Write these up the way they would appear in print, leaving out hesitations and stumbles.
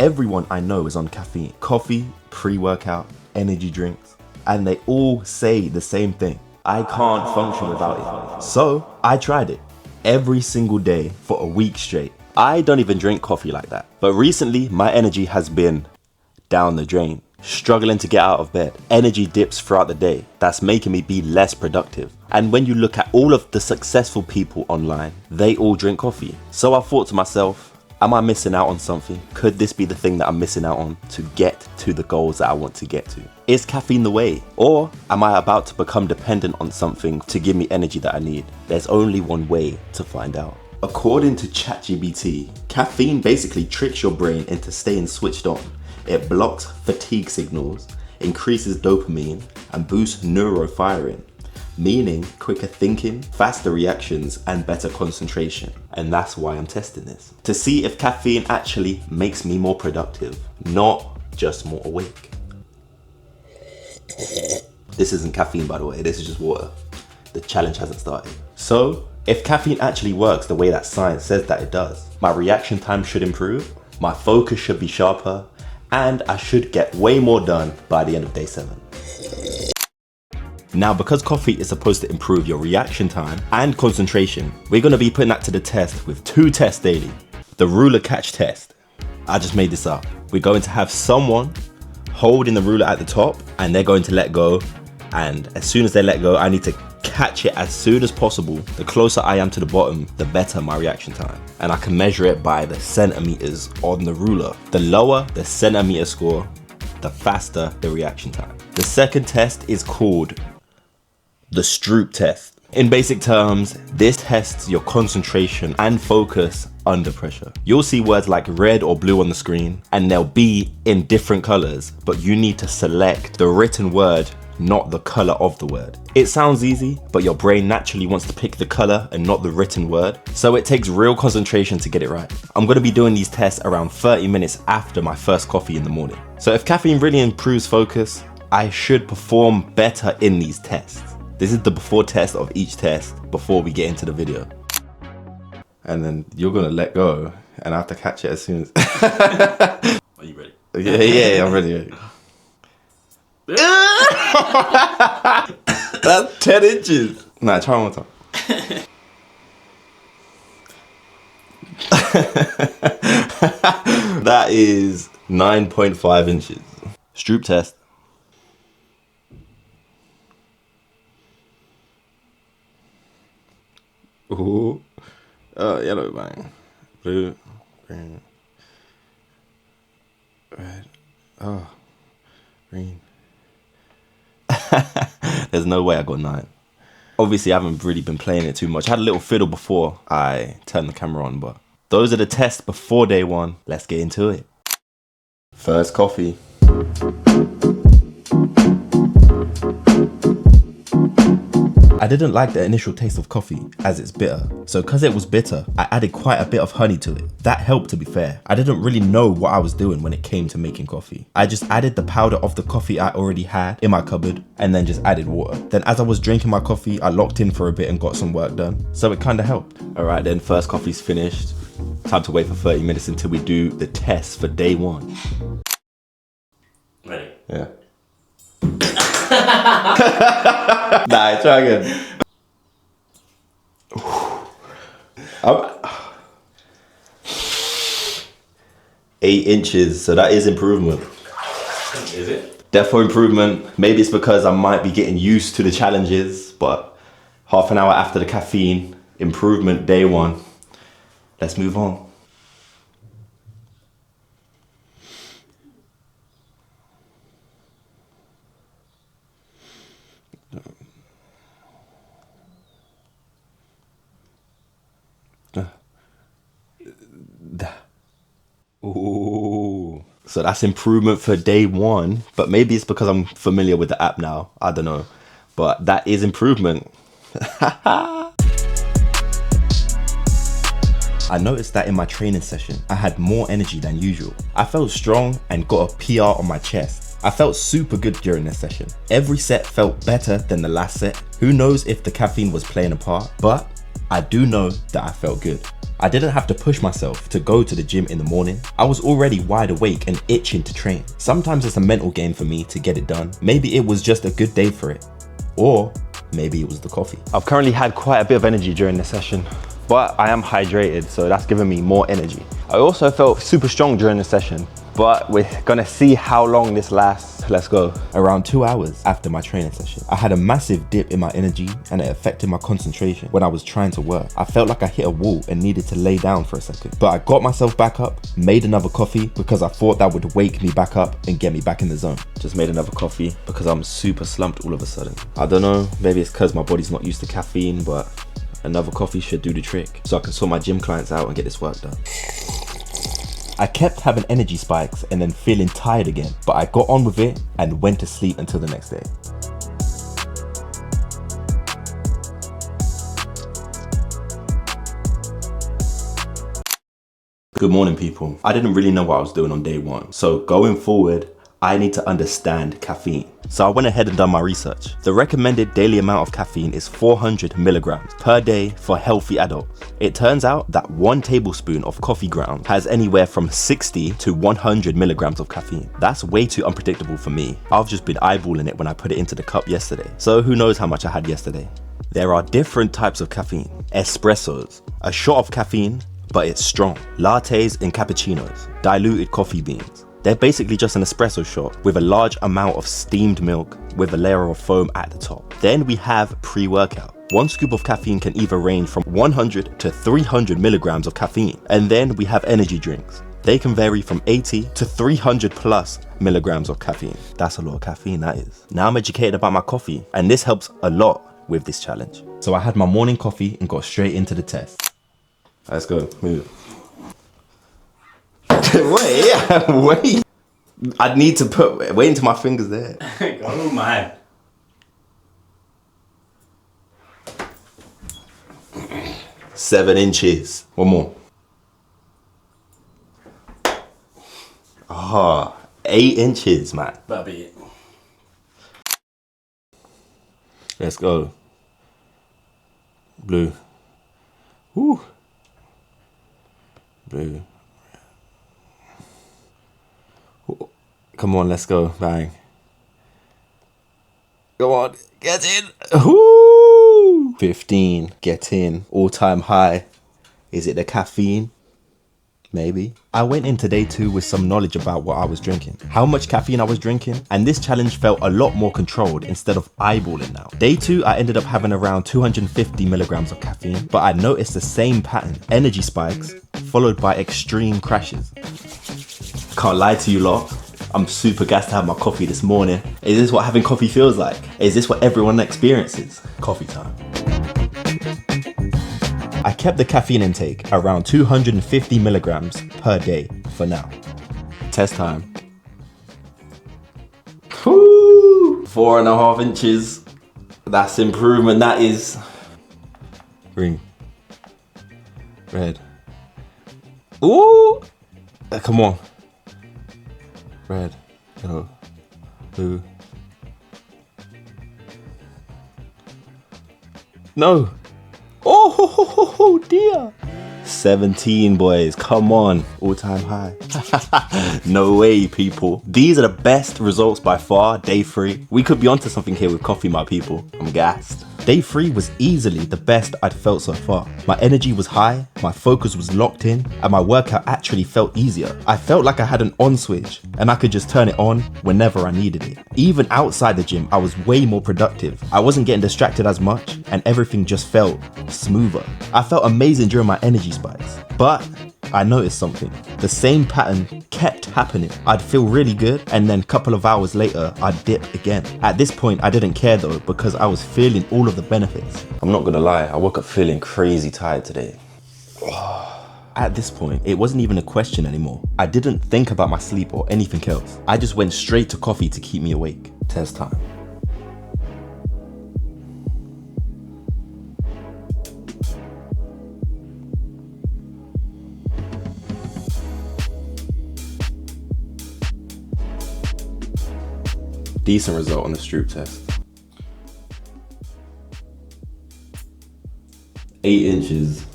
Everyone I know is on caffeine. Coffee, pre-workout, energy drinks, and they all say the same thing. I can't function without it. So I tried it every single day for a week straight. I don't even drink coffee like that. But recently, my energy has been down the drain. Struggling to get out of bed. Energy dips throughout the day. That's making me be less productive. And when you look at all of the successful people online, they all drink coffee. So I thought to myself, am I missing out on something? Could this be the thing that I'm missing out on to get to the goals that I want to get to? Is caffeine the way? Or am I about to become dependent on something to give me energy that I need? There's only one way to find out. According to ChatGPT, caffeine basically tricks your brain into staying switched on. It blocks fatigue signals, increases dopamine, and boosts neurofiring, meaning quicker thinking, faster reactions, and better concentration. And that's why I'm testing this. To see if caffeine actually makes me more productive, not just more awake. This isn't caffeine, by the way, this is just water. The challenge hasn't started. So, if caffeine actually works the way that science says that it does, my reaction time should improve, my focus should be sharper, and I should get way more done by the end of day 7. Now, because coffee is supposed to improve your reaction time and concentration, we're going to be putting that to the test with 2 tests daily. The ruler catch test. I just made this up. We're going to have someone holding the ruler at the top and they're going to let go. And as soon as they let go, I need to catch it as soon as possible. The closer I am to the bottom, the better my reaction time. And I can measure it by the centimeters on the ruler. The lower the centimeter score, the faster the reaction time. The second test is called the Stroop test. In basic terms, this tests your concentration and focus under pressure. You'll see words like red or blue on the screen, and they'll be in different colors, but you need to select the written word, not the color of the word. It sounds easy, but your brain naturally wants to pick the color and not the written word, so it takes real concentration to get it right. I'm gonna be doing these tests around 30 minutes after my first coffee in the morning. So if caffeine really improves focus, I should perform better in these tests. This is the before test of each test before we get into the video. And then you're gonna let go and I have to catch it as soon as... Are you ready? Yeah, I'm ready. That's 10 inches. Nah, try one more time. That is 9.5 inches. Stroop test. Ooh. Yellow bang. Blue. Green. Red. Oh. Green. There's no way I got 9. Obviously, I haven't really been playing it too much. I had a little fiddle before I turned the camera on, but those are the tests before day 1. Let's get into it. First coffee. I didn't like the initial taste of coffee as it's bitter. So because it was bitter, I added quite a bit of honey to it. That helped, to be fair. I didn't really know what I was doing when it came to making coffee. I just added the powder of the coffee I already had in my cupboard and then just added water. Then as I was drinking my coffee, I locked in for a bit and got some work done. So it kind of helped. All right, then first coffee's finished. Time to wait for 30 minutes until we do the test for day 1. Ready? Yeah. Nah, try again. 8 inches, so that is improvement. Is it? Defo improvement. Maybe it's because I might be getting used to the challenges, but half an hour after the caffeine, improvement day 1. Let's move on. Ooh. So that's improvement for day 1, but maybe it's because I'm familiar with the app now. I don't know, but that is improvement. I noticed that in my training session, I had more energy than usual. I felt strong and got a PR on my chest. I felt super good during this session. Every set felt better than the last set. Who knows if the caffeine was playing a part, but I do know that I felt good. I didn't have to push myself to go to the gym in the morning. I was already wide awake and itching to train. Sometimes it's a mental game for me to get it done. Maybe it was just a good day for it. Or maybe it was the coffee. I've currently had quite a bit of energy during the session, but I am hydrated, so that's given me more energy. I also felt super strong during the session, but we're gonna see how long this lasts. Let's go. Around 2 hours after my training session, I had a massive dip in my energy and it affected my concentration when I was trying to work. I felt like I hit a wall and needed to lay down for a second, but I got myself back up, made another coffee because I thought that would wake me back up and get me back in the zone. Just made another coffee because I'm super slumped all of a sudden. I don't know, maybe it's because my body's not used to caffeine, but another coffee should do the trick so I can sort my gym clients out and get this work done. I kept having energy spikes and then feeling tired again, but I got on with it and went to sleep until the next day. Good morning, people. I didn't really know what I was doing on day one, so going forward, I need to understand caffeine. So I went ahead and done my research. The recommended daily amount of caffeine is 400 milligrams per day for healthy adults. It turns out that 1 tablespoon of coffee grounds has anywhere from 60 to 100 milligrams of caffeine. That's way too unpredictable for me. I've just been eyeballing it when I put it into the cup yesterday. So who knows how much I had yesterday. There are different types of caffeine. Espressos, a shot of caffeine, but it's strong. Lattes and cappuccinos, diluted coffee beans. They're basically just an espresso shot with a large amount of steamed milk with a layer of foam at the top. Then we have pre-workout. 1 scoop of caffeine can either range from 100 to 300 milligrams of caffeine. And then we have energy drinks. They can vary from 80 to 300 plus milligrams of caffeine. That's a lot of caffeine, that is. Now I'm educated about my coffee, and this helps a lot with this challenge. So I had my morning coffee and got straight into the test. Let's go, move. Wait. I need to put weight into my fingers there. Oh man. Seven inches. One more. 8 inches, man. That'll be it. Let's go. Blue. Woo. Blue. Come on, let's go. Bang. Go on. Get in. Woo! 15. Get in. All-time high. Is it the caffeine? Maybe. I went into day 2 with some knowledge about what I was drinking, how much caffeine I was drinking, and this challenge felt a lot more controlled instead of eyeballing now. Day 2, I ended up having around 250 milligrams of caffeine, but I noticed the same pattern. Energy spikes, followed by extreme crashes. Can't lie to you lot. I'm super gassed to have my coffee this morning. Is this what having coffee feels like? Is this what everyone experiences? Coffee time. I kept the caffeine intake around 250 milligrams per day for now. Test time. Woo! 4.5 inches. That's improvement, that is. Green. Red. Ooh! Come on. Red, yellow, blue. No. Oh dear. 17, boys, come on. All-time high. No way, people. These are the best results by far, day 3. We could be onto something here with coffee, my people. I'm gassed. Day 3 was easily the best I'd felt so far. My energy was high, my focus was locked in, and my workout actually felt easier. I felt like I had an on switch, and I could just turn it on whenever I needed it. Even outside the gym, I was way more productive. I wasn't getting distracted as much, and everything just felt smoother. I felt amazing during my energy spikes, but I noticed something. The same pattern kept happening. I'd feel really good, and then a couple of hours later, I'd dip again. At this point, I didn't care though, because I was feeling all of the benefits. I'm not gonna lie, I woke up feeling crazy tired today. At this point, it wasn't even a question anymore. I didn't think about my sleep or anything else. I just went straight to coffee to keep me awake. Test time. Decent result on the Stroop test. 8 inches,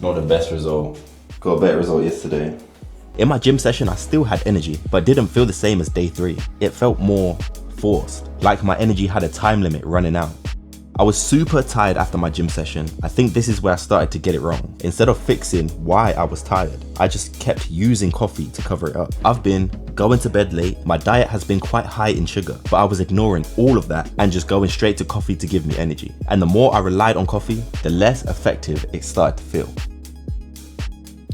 not the best result. Got a better result yesterday. In my gym session, I still had energy, but didn't feel the same as day 3. It felt more forced, like my energy had a time limit running out. I was super tired after my gym session. I think this is where I started to get it wrong. Instead of fixing why I was tired, I just kept using coffee to cover it up. I've been going to bed late, my diet has been quite high in sugar, but I was ignoring all of that and just going straight to coffee to give me energy. And the more I relied on coffee, the less effective it started to feel.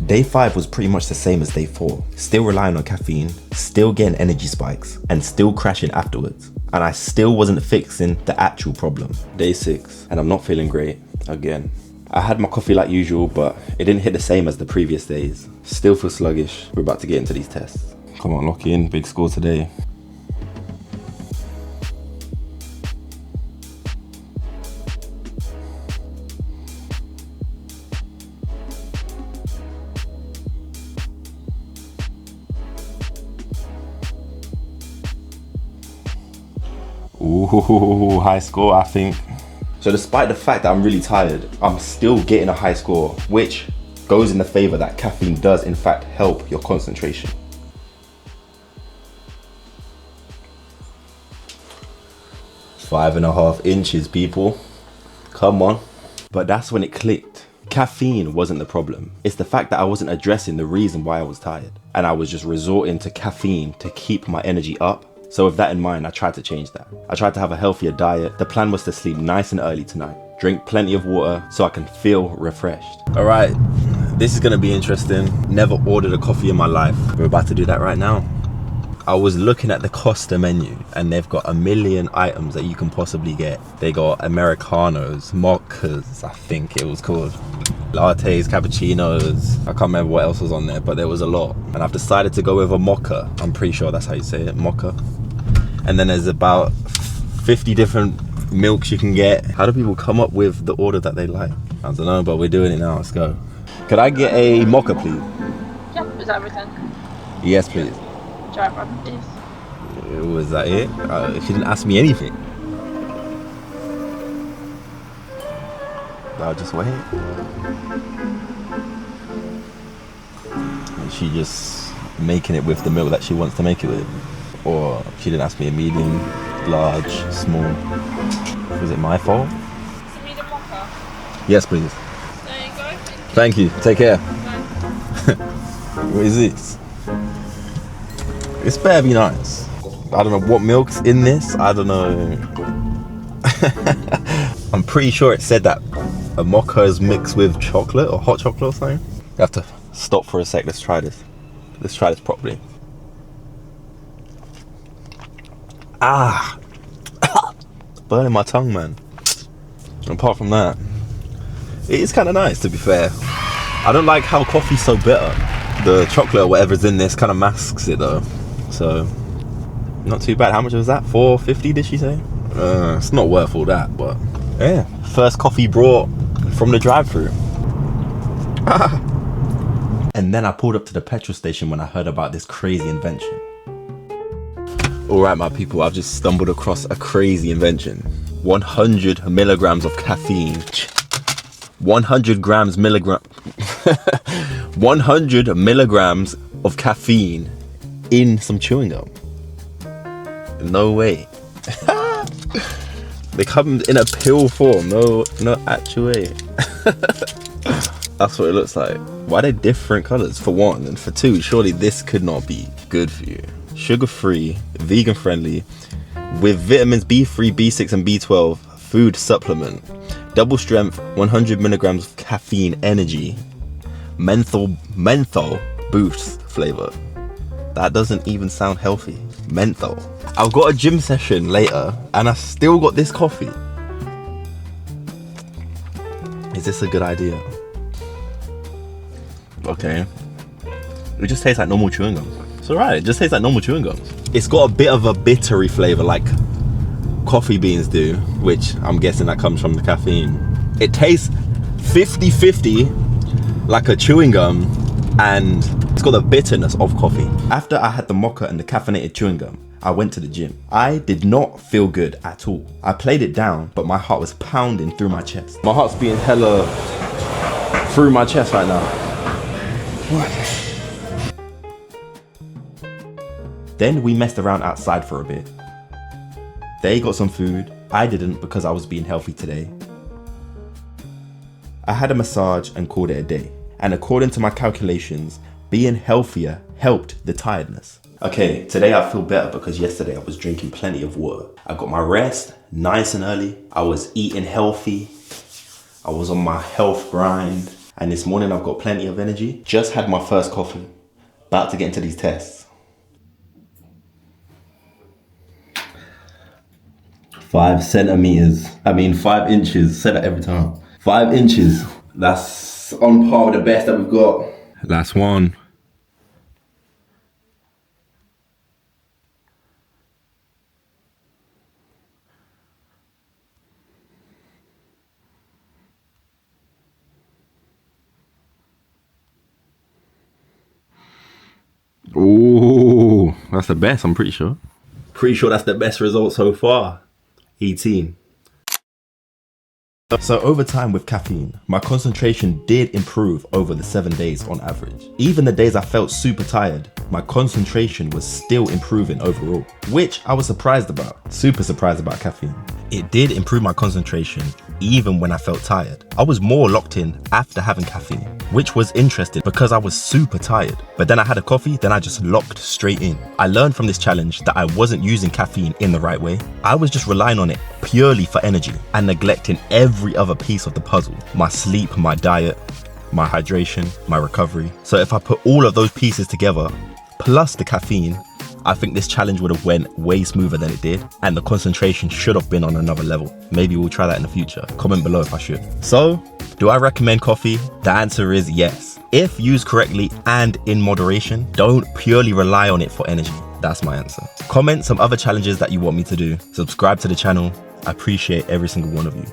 Day 5 was pretty much the same as day 4. Still relying on caffeine, still getting energy spikes, and still crashing afterwards. And I still wasn't fixing the actual problem. Day 6, and I'm not feeling great again. I had my coffee like usual, but it didn't hit the same as the previous days. Still feel sluggish. We're about to get into these tests. Come on, lock in, big score today. Ooh, high score, I think. So despite the fact that I'm really tired, I'm still getting a high score, which goes in the favor that caffeine does in fact help your concentration. Five and a half inches, people. Come on. But that's when it clicked. Caffeine wasn't the problem. It's the fact that I wasn't addressing the reason why I was tired. And I was just resorting to caffeine to keep my energy up. So with that in mind, I tried to change that. I tried to have a healthier diet. The plan was to sleep nice and early tonight. Drink plenty of water so I can feel refreshed. All right, this is gonna be interesting. Never ordered a coffee in my life. We're about to do that right now. I was looking at the Costa menu and they've got a million items that you can possibly get. They got Americanos, mochas, I think it was called. Lattes, cappuccinos, I can't remember what else was on there, but there was a lot. And I've decided to go with a mocha. I'm pretty sure that's how you say it, mocha. And then there's about 50 different milks you can get. How do people come up with the order that they like? I don't know, but we're doing it now, let's go. Could I get a mocha, please? Yeah, is that everything? Yes, please. Dry rub, please. Was that it? She didn't ask me anything. I'll just wait. And she just making it with the milk that she wants to make it with. Or she didn't ask me a medium, large, small. Was it my fault? It's a medium mocha. Yes, please. There you go. Thank you. Take care. Bye. What is this? This better be nice. I don't know what milk's in this. I don't know. I'm pretty sure it said that a mocha is mixed with chocolate or hot chocolate or something. You have to stop for a sec. Let's try this. Let's try this properly. Ah! Burning my tongue, man. Apart from that, it is kind of nice, to be fair. I don't like how coffee's so bitter. The chocolate or whatever's in this kind of masks it though. So, not too bad. How much was that? $4.50 did she say? It's not worth all that, but yeah. First coffee brought from the drive-thru. And then I pulled up to the petrol station when I heard about this crazy invention. Alright my people, I've just stumbled across a crazy invention. 100 milligrams of caffeine. 100 milligrams of caffeine in some chewing gum. No way. They come in a pill form, no actual way. That's what it looks like. Why are they different colors for one? And for two, surely this could not be good for you. Sugar-free, vegan-friendly, with vitamins B3, B6 and B12, food supplement, double strength, 100 milligrams of caffeine energy, menthol boost flavor. That doesn't even sound healthy. Menthol. I've got a gym session later and I still got this coffee. Is this a good idea? Okay. It just tastes like normal chewing gum. It's alright, it just tastes like normal chewing gums. It's got a bit of a bittery flavor like coffee beans do, which I'm guessing that comes from the caffeine. It tastes 50-50 like a chewing gum and It's got the bitterness of coffee. After I had the mocha and the caffeinated chewing gum, I went to the gym. I did not feel good at all. I played it down, but my heart was pounding through my chest. My heart's beating hella through my chest right now. Then we messed around outside for a bit. They got some food. I didn't because I was being healthy today. I had a massage and called it a day. And according to my calculations, being healthier helped the tiredness. Okay, today I feel better because yesterday I was drinking plenty of water. I got my rest nice and early. I was eating healthy. I was on my health grind. And this morning I've got plenty of energy. Just had my first coffee. About to get into these tests. 5 centimeters. 5 inches. Say that every time. 5 inches. That's on par with the best that we've got. Last one. Oh, that's the best, I'm pretty sure. Pretty sure that's the best result so far. 18. So over time with caffeine, my concentration did improve over the 7 days on average. Even the days I felt super tired, my concentration was still improving overall, which I was surprised about. Super surprised about caffeine. It did improve my concentration even when I felt tired. I was more locked in after having caffeine, which was interesting because I was super tired. But then I had a coffee, then I just locked straight in. I learned from this challenge that I wasn't using caffeine in the right way. I was just relying on it purely for energy and neglecting every other piece of the puzzle. My sleep, my diet, my hydration, my recovery. So if I put all of those pieces together, plus the caffeine, I think this challenge would have went way smoother than it did, and the concentration should have been on another level. Maybe we'll try that in the future. Comment below if I should. So, do I recommend coffee? The answer is yes. If used correctly and in moderation, don't purely rely on it for energy. That's my answer. Comment some other challenges that you want me to do. Subscribe to the channel. I appreciate every single one of you.